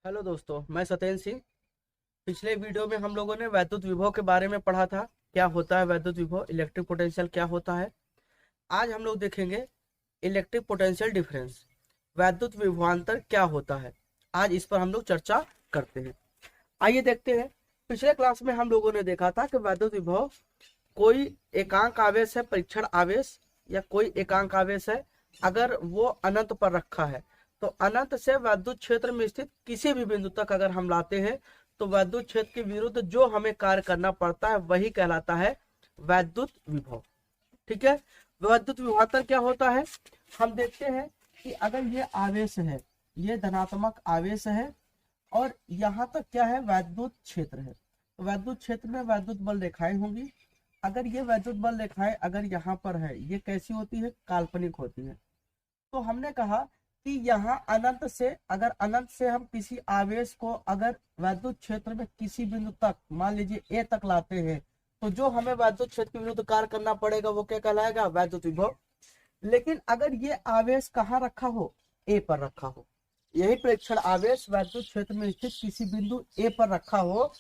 Hello दोस्तों, मैं सत्येंद्र सिंह। पिछले वीडियो में हम लोगों ने वैद्युत विभव के बारे में पढ़ा था। क्या होता है वैद्युत विभव, इलेक्ट्रिक पोटेंशियल क्या होता है। आज हम लोग देखेंगे इलेक्ट्रिक पोटेंशियल डिफरेंस, वैद्युत विभवांतर क्या होता है। आज इस पर हम लोग चर्चा करते हैं। आइए देखते हैं। पिछले क्लास में हम लोगों ने देखा था कि वैद्युत विभव कोई एकांक आवेश है, परीक्षण आवेश या कोई एकांक आवेश है, अगर वो अनंत पर रखा है तो अनंत से वैद्युत क्षेत्र में स्थित किसी भी बिंदु तक अगर हम लाते हैं तो वैद्युत क्षेत्र के विरुद्ध जो हमें कार्य करना पड़ता है वही कहलाता है वैद्युत विभव। ठीक है। वैद्युत विभवांतर क्या होता है, हम देखते हैं कि अगर ये आवेश है, ये धनात्मक आवेश है और यहाँ तक क्या है, वैद्युत क्षेत्र है। तो वैद्युत क्षेत्र में वैद्युत बल रेखाएं होंगी। अगर ये वैद्युत बल रेखाएं अगर यहाँ पर है, ये कैसी होती है, काल्पनिक होती है। तो हमने कहा कि यहाँ अनंत से, अगर अनंत से हम किसी आवेश को अगर वैद्युत क्षेत्र में किसी बिंदु तक, मान लीजिए ए तक लाते हैं, तो जो हमें वैद्युत क्षेत्र के विरुद्ध कार्य करना पड़ेगा वो क्या कहलाएगा, वैद्युत विभव। लेकिन अगर ये आवेश कहाँ रखा हो, ए पर रखा हो, यही प्रेक्षण आवेश वैद्युत क्षेत्र में स्थित किसी बिंदु ए पर रखा हो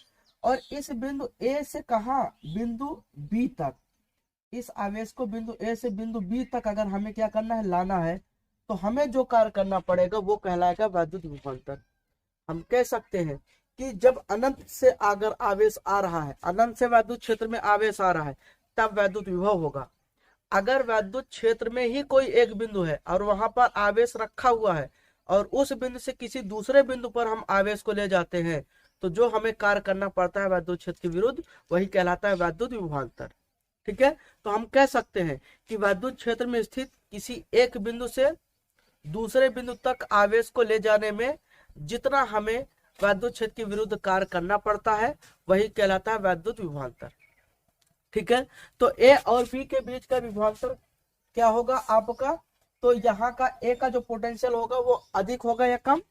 और इस बिंदु ए से कहा, बिंदु बी तक, इस आवेश को बिंदु ए से बिंदु बी तक अगर हमें क्या करना है, लाना है, तो हमें जो कार्य करना पड़ेगा वो कहलाएगा वैद्युत विभवांतर। हम कह सकते हैं कि जब अनंत से अगर आवेश आ रहा है, अनंत से वैद्युत क्षेत्र में आवेश आ रहा है, तब वैद्युत विभव होगा। अगर वैद्युत क्षेत्र में ही कोई एक बिंदु है और वहां पर आवेश रखा हुआ है और उस बिंदु से किसी दूसरे बिंदु पर हम आवेश को ले जाते हैं, तो जो हमें कार्य करना पड़ता है वैद्युत क्षेत्र के विरुद्ध, वही कहलाता है वैद्युत विभवांतर। ठीक है। तो हम कह सकते हैं कि वैद्युत क्षेत्र में स्थित किसी एक बिंदु से दूसरे बिंदु तक आवेश को ले जाने में जितना हमें वैद्युत क्षेत्र के विरुद्ध कार्य करना पड़ता है वही कहलाता है वैद्युत विभवांतर। ठीक है। तो ए और बी के बीच का विभवांतर क्या होगा आपका, तो यहाँ का ए का जो पोटेंशियल होगा वो अधिक होगा या कम,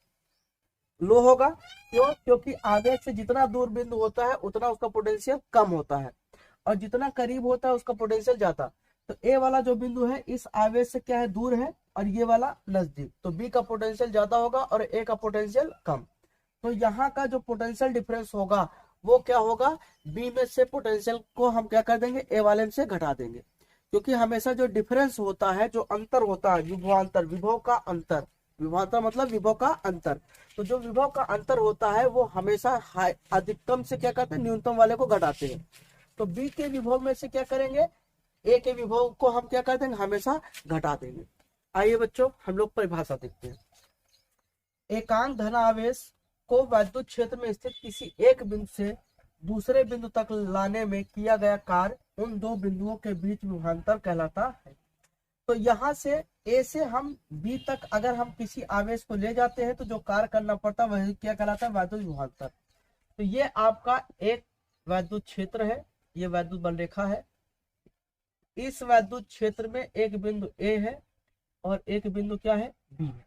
लो होगा। क्यों, क्योंकि आवेश से जितना दूर बिंदु होता है उतना उसका पोटेंशियल कम होता है और जितना करीब होता है उसका पोटेंशियल ज्यादा। तो ए वाला जो बिंदु है इस आवेश से क्या है, दूर है, और ये वाला नजदीक, तो बी का पोटेंशियल ज्यादा होगा और ए का पोटेंशियल कम। तो यहाँ का जो पोटेंशियल डिफरेंस होगा वो क्या होगा, बी में से पोटेंशियल को हम क्या कर देंगे, ए वाले में से घटा देंगे। क्योंकि हमेशा जो डिफरेंस होता है, जो अंतर होता है, विभवांतर, विभव का अंतर, विभवांतर मतलब विभव का अंतर, तो जो विभव का अंतर होता है वो हमेशा अधिकतम से क्या करते हैं, न्यूनतम वाले को घटाते हैं। तो बी के विभव में से क्या करेंगे, ए के विभव को हम क्या कर देंगे, हमेशा घटा देंगे। आइए बच्चों हम लोग परिभाषा देखते हैं। एकांक धन आवेश को वैद्युत क्षेत्र में स्थित किसी एक बिंदु से दूसरे बिंदु तक लाने में किया गया कार्य उन दो बिंदुओं के बीच विभवांतर कहलाता है। तो यहाँ से ए से हम बी तक अगर हम किसी आवेश को ले जाते हैं तो जो कार्य करना पड़ता है वही क्या कहलाता है, वैद्युत विभवांतर। तो ये आपका एक वैद्युत क्षेत्र है, ये वैद्युत बल रेखा है। इस वैद्युत क्षेत्र में एक बिंदु ए है और एक बिंदु क्या है, बी है।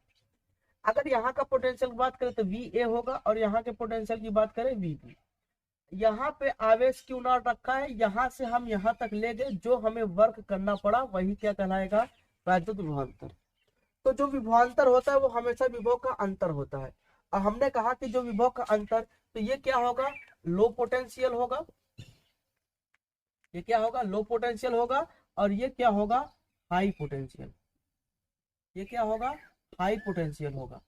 अगर यहाँ का पोटेंशियल की बात करें तो वी ए होगा और यहाँ के पोटेंशियल की बात करें वी बी। यहाँ पे आवेश क्यों ना रखा है, यहाँ से हम यहाँ तक ले गए, जो हमें वर्क करना पड़ा वही क्या कहलाएगा, वैद्युत विभवांतर। तो जो विभवांतर होता है वो हमेशा विभव का अंतर होता है। और हमने कहा कि जो विभव का अंतर, तो ये क्या होगा, लो पोटेंशियल होगा, ये क्या होगा, लो पोटेंशियल होगा, और ये क्या होगा, हाई पोटेंशियल। ये क्या होगा, हाई पोटेंशियल होगा।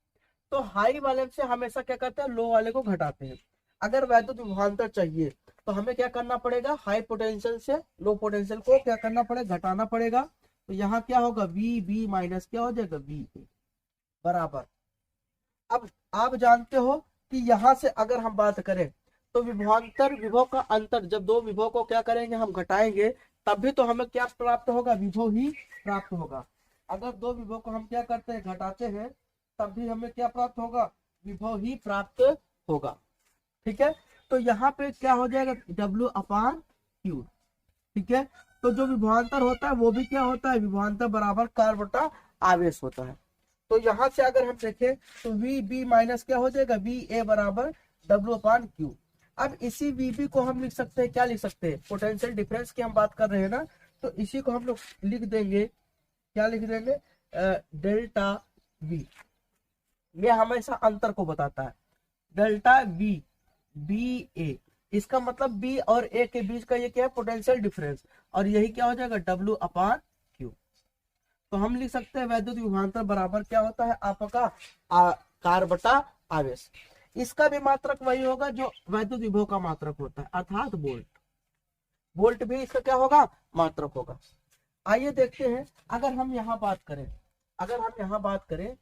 तो हाई वाले से हमेशा क्या करते हैं, लो वाले को घटाते हैं। अगर वैद्युत विभवांतर चाहिए तो हमें क्या करना पड़ेगा, हाई पोटेंशियल से लो पोटेंशियल को क्या करना पड़ेगा, घटाना पड़ेगा। तो यहाँ क्या होगा, वी बी माइनस क्या हो जाएगा, वी ए बराबर। अब आप जानते हो कि यहाँ से अगर हम बात करें तो विभवांतर, विभव का अंतर, जब दो विभव को क्या करेंगे, हम घटाएंगे, तब भी तो हमें क्या प्राप्त होगा, विभव ही प्राप्त होगा। अगर दो विभव को हम क्या करते हैं, घटाते हैं, तब भी हमें क्या प्राप्त होगा, विभव ही प्राप्त होगा। ठीक है। तो यहाँ पे क्या हो जाएगा, W अपान Q। ठीक है। तो जो विभवांतर होता है वो भी क्या होता है, विभवांतर बराबर कार्य बटा आवेश होता है। तो यहाँ से अगर हम देखें तो वी बी माइनस क्या हो जाएगा, वी ए बराबर W अपान Q। अब इसी वी बी को हम लिख सकते हैं, क्या लिख सकते हैं, पोटेंशियल डिफरेंस की हम बात कर रहे हैं ना, तो इसी को हम लोग लिख देंगे, क्या लिख देंगे, डेल्टा वी। ये हमेशा अंतर को बताता है। डेल्टा वी बी ए, इसका मतलब बी और ए के बीच का ये क्या है, पोटेंशियल डिफरेंस, और यही क्या हो जाएगा, डब्ल्यू अपान क्यू। तो हम लिख सकते हैं वैद्युत विभवांतर बराबर क्या होता है आपका कार बटा आवेश। इसका भी मात्रक वही होगा जो वैद्युत विभव का मात्रक होता है, अर्थात वोल्ट। वोल्ट भी इसका क्या होगा, मात्रक होगा। आइए देखते हैं, अगर हम यहाँ बात करें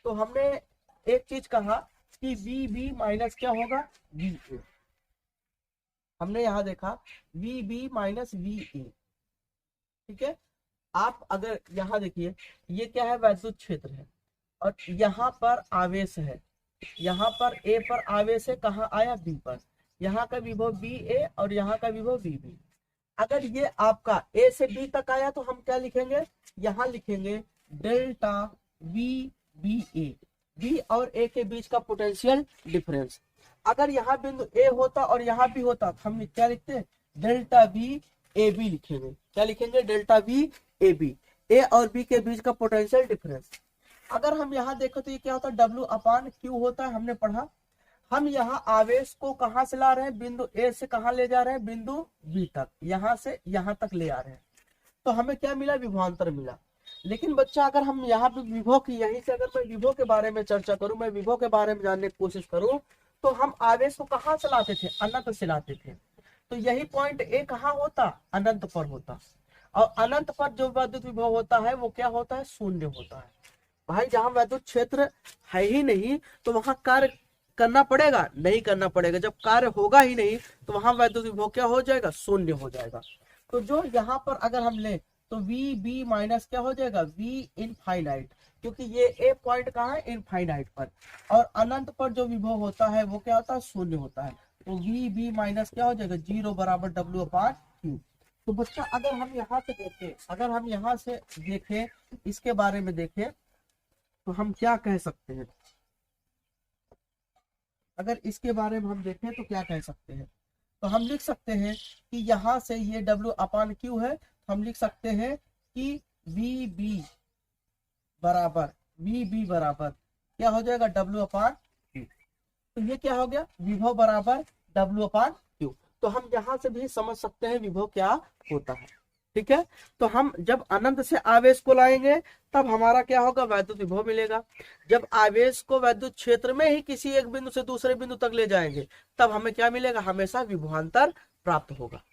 तो हमने एक चीज कहा कि वी बी माइनस क्या होगा, वी ए। हमने यहाँ देखा V B minus V A, ठीक है। आप अगर यहाँ देखिए, ये क्या है, वैद्युत क्षेत्र है, और यहाँ पर आवेश है, यहाँ पर ए पर आवेश है, कहाँ आया, बी पर। यहाँ का विभव बी ए और यहाँ का विभव बी बी। अगर ये आपका ए से बी तक आया तो हम क्या लिखेंगे, यहाँ लिखेंगे delta we B A, B और ए के बीच का पोटेंशियल डिफरेंस। अगर यहाँ बिंदु ए होता और यहाँ भी होता तो हम क्या लिखते हैं, डेल्टा वी ए बी लिखेंगे। क्या लिखेंगे, डेल्टा वी ए बी, ए और बी के बीच का पोटेंशियल डिफरेंस। अगर हम यहाँ देखें तो ये क्या होता है, डब्ल्यू अपान क्यू होता है, हमने पढ़ा। हम यहाँ आवेश को कहाँ से ला रहे हैं, बिंदु ए से कहाँ ले जा रहे हैं, बिंदु बी तक, यहाँ से यहाँ तक ले आ रहे हैं, तो हमें क्या मिला, विभवांतर मिला। लेकिन बच्चा अगर हम यहाँ पे विभव की, यहीं से अगर मैं विभव के बारे में चर्चा करूं, मैं विभव के बारे में जानने की कोशिश करूं, तो हम आवेश को कहाँ से लाते थे, अनंत से लाते थे। तो यही पॉइंट ए कहाँ होता, अनंत पर होता, और अनंत पर जो वैद्युत विभव होता है वो क्या होता है, शून्य होता है। भाई जहां वैद्युत क्षेत्र है ही नहीं तो वहां कार्य करना पड़ेगा, नहीं करना पड़ेगा। जब कार्य होगा ही नहीं तो वहां वैद्युत विभव क्या हो जाएगा, शून्य हो जाएगा। तो जो यहाँ पर अगर हम ले तो वी बी माइनस क्या हो जाएगा, वी इनफाइनाइट, क्योंकि ये ए पॉइंट कहाँ है, इनफाइनाइट पर, और अनंत पर जो विभव होता है वो क्या होता है, शून्य होता है। तो वी बी माइनस क्या हो जाएगा, 0 बराबर डब्ल्यू अपान क्यू। तो बच्चा अगर हम यहाँ से देखें, इसके बारे में देखें तो हम क्या कह सकते हैं, अगर इसके बारे में हम देखें तो क्या कह सकते हैं, तो हम लिख सकते हैं कि यहाँ से ये W अपान क्यू है, तो हम लिख सकते हैं कि वी बी बराबर क्या हो जाएगा, W अपान क्यू। तो ये क्या हो गया, विभव बराबर W अपान क्यू। तो हम यहाँ से भी समझ सकते हैं विभव क्या होता है, ठीक है। तो हम जब अनंत से आवेश को लाएंगे तब हमारा क्या होगा, वैद्युत विभव मिलेगा। जब आवेश को वैद्युत क्षेत्र में ही किसी एक बिंदु से दूसरे बिंदु तक ले जाएंगे तब हमें क्या मिलेगा, हमेशा विभवांतर प्राप्त होगा,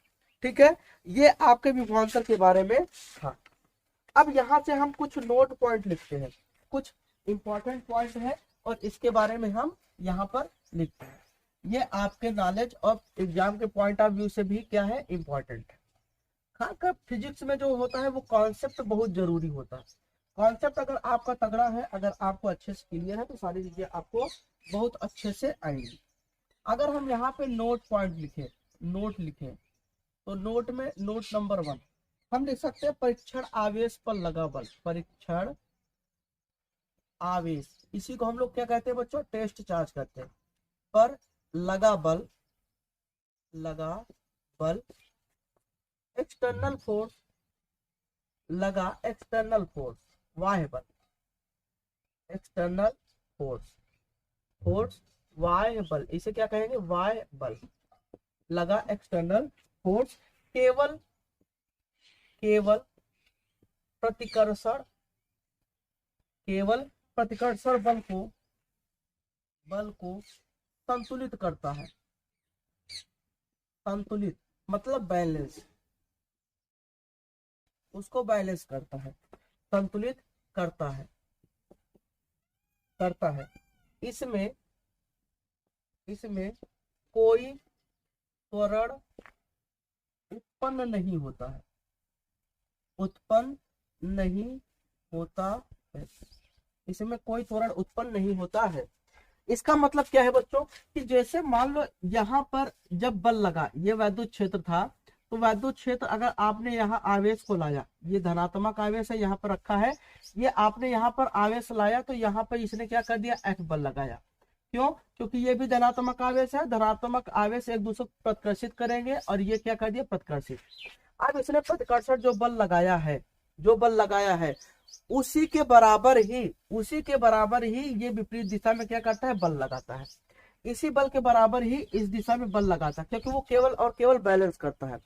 ठीक है। ये आपके विभवांतर के बारे में था। अब यहाँ से हम कुछ नोट पॉइंट लिखते हैं, कुछ इंपॉर्टेंट पॉइंट है और इसके बारे में हम यहाँ पर लिखते हैं। ये आपके नॉलेज और एग्जाम के पॉइंट ऑफ व्यू से भी क्या है, इंपॉर्टेंट है। खासकर फिजिक्स में जो होता है वो कॉन्सेप्ट बहुत जरूरी होता है। कॉन्सेप्ट अगर आपका तगड़ा है, अगर आपको अच्छे से क्लियर है तो सारी चीजें आपको बहुत अच्छे से आएंगी। अगर हम यहाँ पे नोट पॉइंट लिखें तो नोट में नोट नंबर 1 हम लिख सकते हैं, परीक्षण आवेश पर लगा बल। परीक्षण आवेश, इसी को हम लोग क्या कहते हैं बच्चों, टेस्ट चार्ज कहते हैं। पर लगा बल एक्सटर्नल फोर्स, लगा एक्सटर्नल फोर्स, बाह्य बल, एक्सटर्नल फोर्स बाह्य बल, इसे क्या कहेंगे, बाह्य बल। लगा एक्सटर्नल फोर्स केवल प्रतिकर्षण बल को संतुलित करता है। संतुलित मतलब बैलेंस, उसको बैलेंस करता है, संतुलित करता है। इसमें कोई त्वरण उत्पन्न नहीं होता है। इसमें कोई त्वरण उत्पन्न नहीं होता है। इसका मतलब क्या है बच्चों, कि जैसे मान लो यहाँ पर जब बल लगा, ये वैद्युत क्षेत्र था, तो वैद्युत क्षेत्र अगर आपने यहाँ आवेश को लाया, ये धनात्मक आवेश है यहाँ पर रखा है, ये आपने यहाँ पर आवेश लाया तो यहाँ पर इसने क्या कर दिया, F बल लगाया। क्यों, क्योंकि ये भी धनात्मक आवेश है, धनात्मक आवेश एक दूसरे को प्रतिकर्षित करेंगे और ये क्या कर दिया, प्रतिकर्षित। अब इसने प्रतिकर्षण जो बल लगाया है उसी के बराबर ही ये विपरीत दिशा में क्या करता है, बल लगाता है। इसी बल के बराबर ही इस दिशा में बल लगाता है, क्योंकि वो केवल और केवल बैलेंस करता है।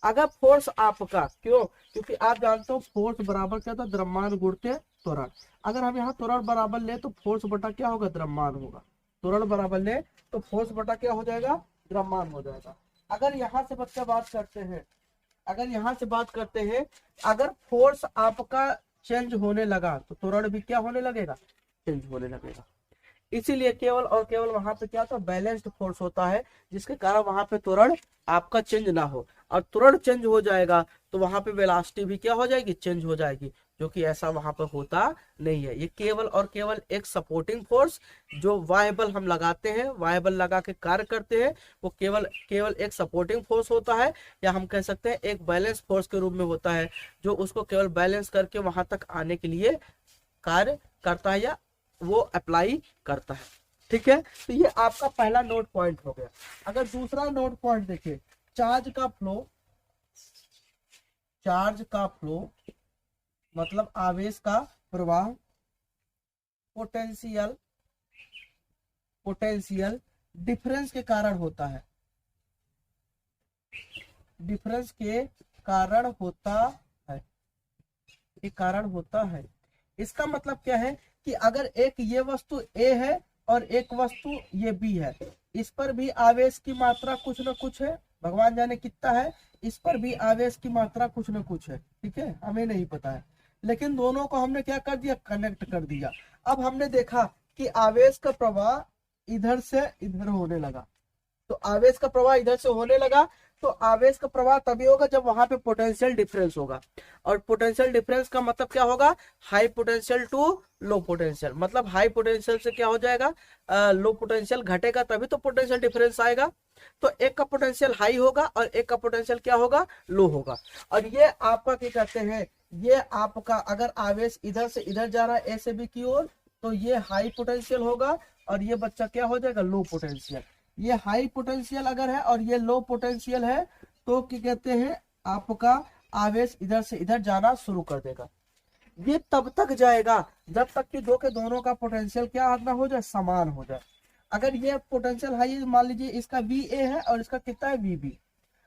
अगर फोर्स आपका, क्यों, क्योंकि आप जानते हो फोर्स बराबर क्या था, द्रव्यमान गुणित त्वरण। अगर हम यहाँ त्वरण बराबर ले तो फोर्स बटा क्या होगा, द्रव्यमान होगा। त्वरण बराबर ले तो फोर्स बटा क्या हो जाएगा, द्रव्यमान हो जाएगा। अगर यहाँ से बच्चा बात करते हैं, अगर यहाँ से बात करते हैं, अगर फोर्स आपका चेंज होने लगा तो त्वरण भी क्या होने लगेगा, चेंज होने लगेगा। इसीलिए केवल और केवल वहां पे क्या होता है, बैलेंस्ड फोर्स होता है, जिसके कारण वहां पे त्वरण आपका चेंज ना हो। और त्वरण चेंज हो जाएगा तो वहां पे वेलोसिटी भी क्या हो जाएगी, चेंज हो जाएगी, जो कि ऐसा वहां पर होता नहीं है। ये केवल और केवल एक सपोर्टिंग फोर्स जो वायबल हम लगाते हैं, वायबल लगा के कार्य करते हैं, वो केवल केवल एक सपोर्टिंग फोर्स होता है, या हम कह सकते हैं एक बैलेंस फोर्स के रूप में होता है, जो उसको केवल बैलेंस करके वहां तक आने के लिए कार्य करता है या वो अप्लाई करता है। ठीक है, तो ये आपका पहला नोट पॉइंट हो गया। अगर दूसरा नोट पॉइंट देखिए, चार्ज का फ्लो, चार्ज का फ्लो मतलब आवेश का प्रवाह, पोटेंशियल, पोटेंशियल डिफरेंस के कारण होता है, डिफरेंस के कारण होता है, के कारण होता है। इसका मतलब क्या है कि अगर एक ये वस्तु A है और एक वस्तु ये B है, इस पर भी आवेश की मात्रा कुछ न कुछ है, भगवान जाने कितना है, इस पर भी आवेश की मात्रा कुछ न कुछ है। ठीक है, हमें नहीं पता है, लेकिन दोनों को हमने क्या कर दिया, कनेक्ट कर दिया। अब हमने देखा कि आवेश का प्रवाह इधर से इधर होने लगा, तो आवेश का प्रवाह इधर से होने लगा, तो आवेश का प्रवाह तभी होगा जब वहां पे पोटेंशियल डिफरेंस होगा। और पोटेंशियल डिफरेंस का मतलब क्या होगा, high potential to low potential. मतलब हाई पोटेंशियल से क्या हो जाएगा, लो पोटेंशियल घटेगा, तभी तो पोटेंशियल डिफरेंस आएगा। तो एक का पोटेंशियल हाई होगा और एक का पोटेंशियल क्या होगा, लो होगा। और ये आपका क्या कहते हैं, ये आपका अगर आवेश इधर से इधर जा रहा है ए से बी की ओर, तो ये हाई पोटेंशियल होगा और ये बच्चा क्या हो जाएगा, लो पोटेंशियल। ये हाई पोटेंशियल अगर है और ये लो पोटेंशियल है, तो क्या कहते हैं, आपका आवेश इधर से इधर जाना शुरू कर देगा। ये तब तक जाएगा जब तक कि दो के दोनों का पोटेंशियल क्या ना हो जाए, समान हो जाए। अगर ये पोटेंशियल हाई, मान लीजिए इसका VA है और इसका कितना है VB,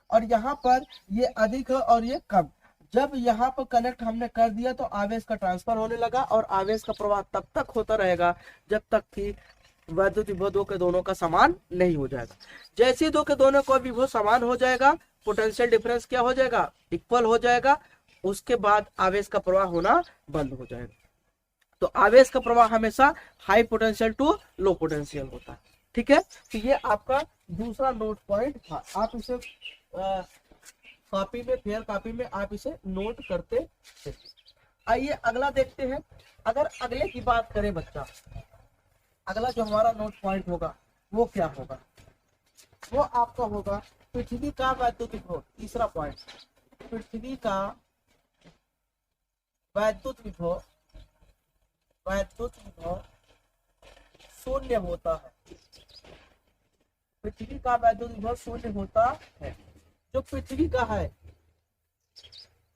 और यहाँ पर ये अधिक है और ये कम, जब यहाँ पर कनेक्ट हमने कर दिया तो आवेश का ट्रांसफर होने लगा, और आवेश का प्रवाह तब तक होता रहेगा जब तक कि वैद्युत विभव दो के दोनों का समान नहीं हो जाएगा। जैसे दो के दोनों का विभव समान हो जाएगा, पोटेंशियल डिफरेंस क्या हो जाएगा, इक्वल हो जाएगा, उसके बाद आवेश का प्रवाह होना बंद हो जाएगा। तो आवेश का प्रवाह हमेशा high potential to low potential होता है। ठीक है, तो ये आपका दूसरा नोट पॉइंट था। आप इसे कॉपी में, फेयर कॉपी में आप इसे नोट करते थे। आइए अगला देखते हैं। अगर अगले की बात करें बच्चा, अगला जो हमारा नोट पॉइंट होगा वो क्या होगा, वो आपका होगा पृथ्वी का वैद्युत विभव। तीसरा पॉइंट, पृथ्वी का वैद्युत विभव, वैद्युत विभव शून्य होता है। पृथ्वी का वैद्युत विभव शून्य होता है। जो पृथ्वी का है,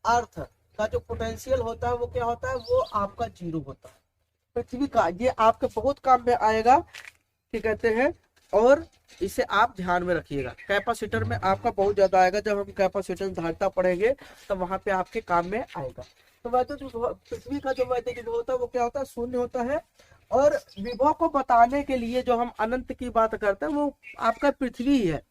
अर्थ का जो पोटेंशियल होता है वो क्या होता है, वो आपका 0 होता है। पृथ्वी का, ये आपके बहुत काम में आएगा, क्या कहते हैं, और इसे आप ध्यान में रखिएगा। कैपेसिटर में आपका बहुत ज्यादा आएगा, जब हम कैपेसिटर धारिता पढ़ेंगे तब वहां पे आपके काम में आएगा। तो वैद्युत विभव, पृथ्वी का जो वैद्युत विभव होता है वो क्या होता है, शून्य होता है। और विभव को बताने के लिए जो हम अनंत की बात करते हैं वो आपका पृथ्वी ही है।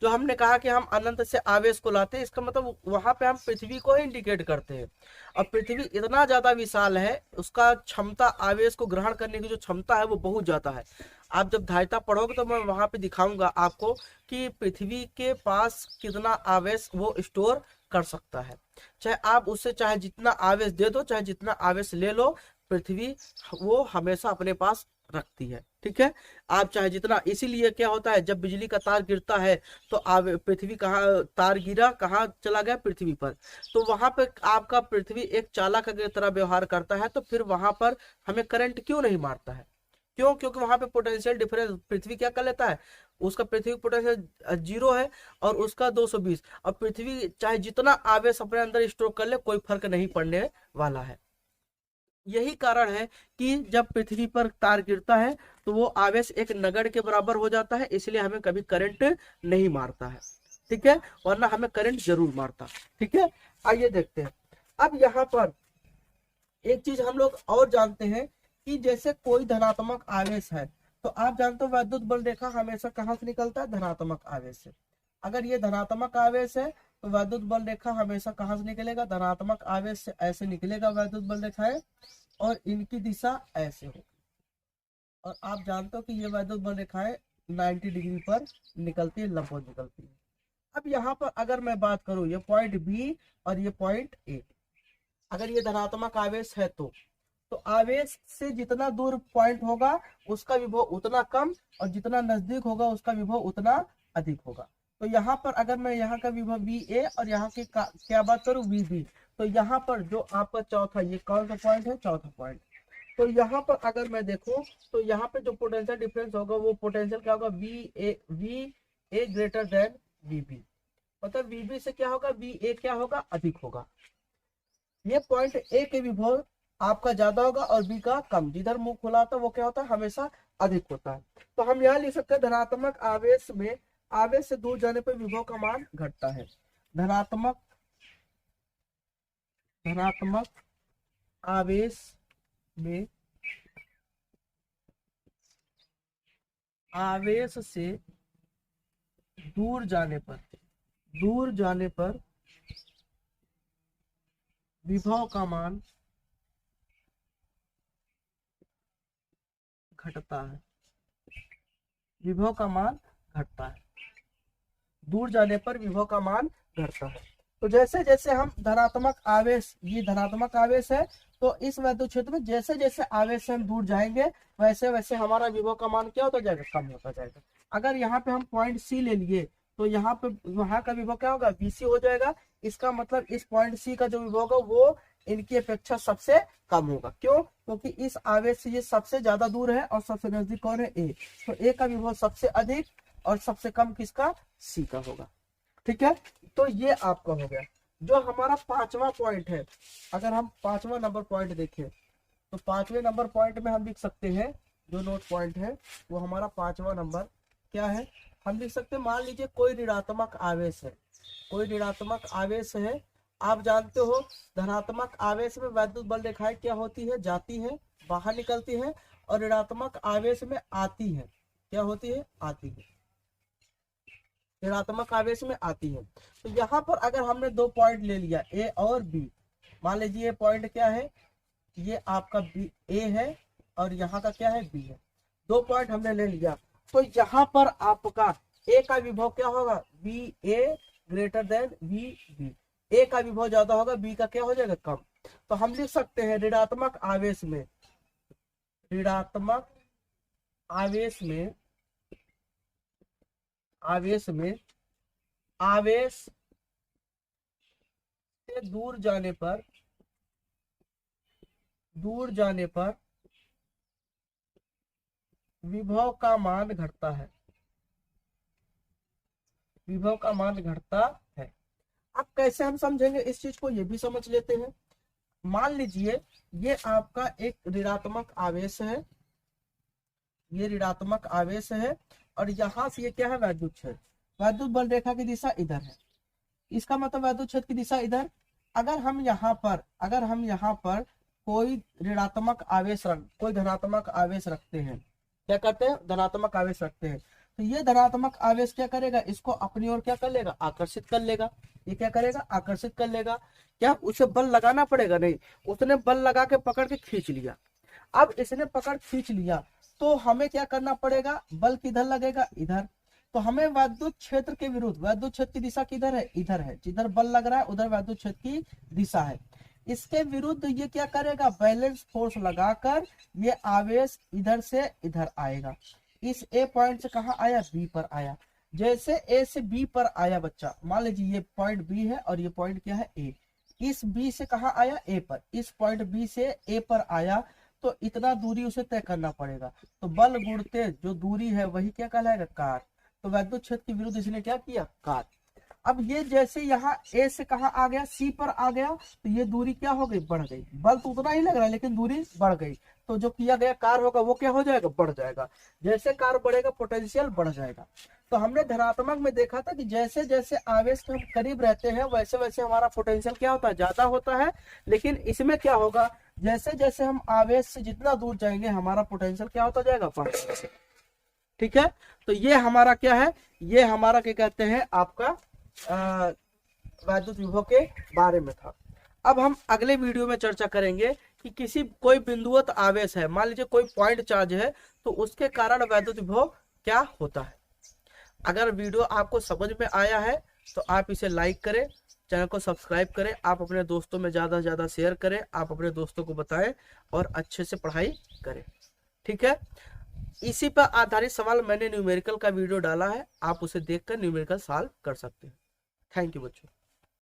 जो हमने कहा कि हम अनंत से आवेश को लाते हैं, इसका मतलब वहां पे हम पृथ्वी को इंडिकेट करते हैं। और पृथ्वी इतना ज्यादा विशाल है, उसका क्षमता, आवेश को ग्रहण करने की जो क्षमता है वो बहुत ज्यादा है। आप जब धारिता पढ़ोगे तो मैं वहां पे दिखाऊंगा आपको कि पृथ्वी के पास कितना आवेश वो स्टोर कर सकता है। चाहे आप उससे चाहे जितना आवेश दे दो, चाहे जितना आवेश ले लो, पृथ्वी वो हमेशा अपने पास रखती है। ठीक है, आप चाहे जितना, इसीलिए क्या होता है, जब बिजली का तार गिरता है तो पृथ्वी कहाँ, तार गिरा कहाँ चला गया, पृथ्वी पर। तो वहां पे आपका पृथ्वी एक चालक की तरह व्यवहार करता है, तो फिर वहां पर हमें करंट क्यों नहीं मारता है, क्यों, क्योंकि वहां पे पोटेंशियल डिफरेंस पृथ्वी क्या कर लेता है, उसका पृथ्वी पोटेंशियल 0 है और उसका 220, और पृथ्वी चाहे जितना आवेश अपने अंदर स्टोर कर ले, कोई फर्क नहीं पड़ने वाला है। यही कारण है कि जब पृथ्वी पर तार गिरता है तो वो आवेश एक नगण्य के बराबर हो जाता है, इसलिए हमें कभी करंट नहीं मारता है, ठीक है, वरना हमें करंट जरूर मारता, ठीक है। आइए देखते हैं। अब यहाँ पर एक चीज हम लोग और जानते हैं कि जैसे कोई धनात्मक आवेश है तो आप जानते हो वैद्युत बल रेखा हमेशा कहाँ से निकलता है, धनात्मक आवेश से। अगर ये धनात्मक आवेश है तो वैद्युत बल रेखा हमेशा कहाँ से निकलेगा, धनात्मक आवेश से ऐसे निकलेगा वैद्युत बल रेखाएं, और इनकी दिशा ऐसे होगी। और आप जानते हो कि ये वैद्युत बल रेखाएं 90 डिग्री पर निकलती है, लंबवत निकलती है। अब यहाँ पर अगर मैं बात करूं, ये पॉइंट बी और ये पॉइंट ए, अगर ये धनात्मक आवेश है तो आवेश से जितना दूर पॉइंट होगा उसका विभव उतना कम, और जितना नजदीक होगा उसका विभव उतना अधिक होगा। तो यहाँ पर अगर मैं यहाँ का विभव वी ए और यहाँ की क्या बात करूँ, वी बी, तो यहाँ पर जो आपका चौथा, ये कौन सा पॉइंट है, चौथा पॉइंट, तो यहाँ पर अगर मैं देखूं तो यहाँ पे जो पोटेंशियल डिफरेंस होगा वो पोटेंशियल क्या होगा, V A greater than V B, मतलब वी बी से क्या होगा, वी ए क्या होगा, अधिक होगा। ये पॉइंट ए के विभव आपका ज्यादा होगा और बी का कम, जिधर मुंह खुला होता है वो क्या होता है, हमेशा अधिक होता है। तो हम यहाँ लिख सकते हैं धनात्मक आवेश में आवेश से दूर जाने पर विभव का मान घटता है। धनात्मक आवेश में आवेश से दूर जाने पर विभव का मान घटता है, विभव का मान घटता है, दूर जाने पर विभव का मान घटता है। तो जैसे जैसे हम धनात्मक आवेश, ये धनात्मक आवेश है, तो इस वैद्युत क्षेत्र में जैसे जैसे आवेश से हम दूर जाएंगे वैसे वैसे हमारा विभव का मान क्या होता जाएगा, कम होता जाएगा। अगर यहाँ पे हम पॉइंट सी ले लिए तो यहाँ पे वहां का विभव क्या होगा, बीसी हो जाएगा। इसका मतलब इस पॉइंट सी का जो विभव होगा वो इनकी अपेक्षा सबसे कम होगा। क्यों, क्योंकि इस आवेश से ये सबसे ज्यादा दूर है और सबसे नजदीक कौन है, ए, तो ए का विभव सबसे अधिक और सबसे कम किसका, सी का होगा, ठीक है। तो ये आपका हो गया। जो हमारा पांचवा पॉइंट है, अगर हम पांचवा नंबर पॉइंट देखें तो पांचवें नंबर पॉइंट में हम लिख सकते हैं, जो नोट पॉइंट है वो हमारा पांचवा नंबर क्या है, हम लिख सकते हैं, मान लीजिए कोई ऋणात्मक आवेश है, कोई ऋणात्मक आवेश है। आप जानते हो धनात्मक आवेश में वैद्युत बल रेखाएं क्या होती है, जाती है, बाहर निकलती है, और ऋणात्मक आवेश में आती है, क्या होती है, आती है, ऋणात्मक आवेश में आती है। तो यहाँ पर अगर हमने दो पॉइंट ले लिया ए और बी, मान लीजिए ये पॉइंट क्या है, ये आपका बी ए है और यहाँ का क्या है, बी है, दो पॉइंट हमने ले लिया। तो यहाँ पर आपका ए का विभव क्या होगा, B A greater than V B, A का विभव ज्यादा होगा, बी का क्या हो जाएगा, कम। तो हम लिख सकते हैं ऋणात्मक आवेश में आवेश से दूर जाने पर विभव का मान घटता है, विभव का मान घटता है। अब कैसे हम समझेंगे इस चीज को, ये भी समझ लेते हैं। मान लीजिए ये आपका एक ऋणात्मक आवेश है, ये ऋणात्मक आवेश है, और यहाँ से ये क्या है, वैद्युत क्षेत्र, वैद्युत बल रेखा की दिशा इधर है, इसका मतलब वैद्युत क्षेत्र की दिशा इधर। अगर हम यहाँ पर कोई ऋणात्मक आवेश कोई धनात्मक आवेश रखते हैं, क्या करते हैं, धनात्मक आवेश रखते हैं, तो ये धनात्मक आवेश क्या करेगा, इसको अपनी ओर क्या कर लेगा, आकर्षित कर लेगा। ये क्या करेगा, आकर्षित कर लेगा। क्या उसे बल लगाना पड़ेगा, नहीं, उसने बल लगा के पकड़ के खींच लिया। अब इसने पकड़ खींच लिया तो हमें क्या करना पड़ेगा, बल किधर लगेगा, इधर। तो हमें वैद्युत क्षेत्र के विरुद्ध, वैद्युत क्षेत्र की दिशा किधर है, इधर है, जिधर बल लग रहा है उधर वैद्युत क्षेत्र की दिशा है। इसके विरुद्ध ये क्या करेगा, बैलेंस फोर्स लगाकर ये आवेश इधर से इधर आएगा। इस ए पॉइंट से कहा आया, बी पर आया। जैसे ए से बी पर आया बच्चा, मान लीजिए ये पॉइंट बी है और ये पॉइंट क्या है, ए। इस बी से कहा आया, ए पर, इस पॉइंट बी से ए पर आया, तो इतना दूरी उसे तय करना पड़ेगा। तो बल गुणते जो दूरी है वही क्या कहलाएगा, काट। तो वैद्युत क्षेत्र के विरुद्ध इसने क्या किया, काट। अब ये जैसे यहाँ ए से कहा आ गया, सी पर आ गया, तो ये दूरी क्या हो गई, बढ़ गई। बल तो उतना ही लग रहा है लेकिन दूरी बढ़ गई, तो जो किया गया कार्य होगा वो क्या हो जाएगा, बढ़ जाएगा। जैसे कार्य बढ़ेगा पोटेंशियल बढ़ जाएगा। तो हमने धनात्मक में देखा था कि जैसे जैसे आवेश के हम करीब रहते हैं वैसे वैसे हमारा पोटेंशियल क्या होता है, ज्यादा होता है। लेकिन इसमें क्या होगा, जैसे जैसे हम आवेश से जितना दूर जाएंगे हमारा पोटेंशियल क्या होता जाएगा, बढ़ जाएगा। ठीक है, तो ये हमारा क्या है, ये हमारा क्या कहते हैं आपका वैद्युत विभव के बारे में था। अब हम अगले वीडियो में चर्चा करेंगे कि किसी कोई बिंदुवत आवेश है, मान लीजिए कोई पॉइंट चार्ज है, तो उसके कारण वैद्युत विभव क्या होता है। अगर वीडियो आपको समझ में आया है तो आप इसे लाइक करें, चैनल को सब्सक्राइब करें, आप अपने दोस्तों में ज़्यादा से ज़्यादा शेयर करें, आप अपने दोस्तों को बताएं और अच्छे से पढ़ाई करें। ठीक है, इसी पर आधारित सवाल मैंने न्यूमेरिकल का वीडियो डाला है, आप उसे देखकर न्यूमेरिकल सॉल्व कर सकते हैं। थैंक यू बच्चों।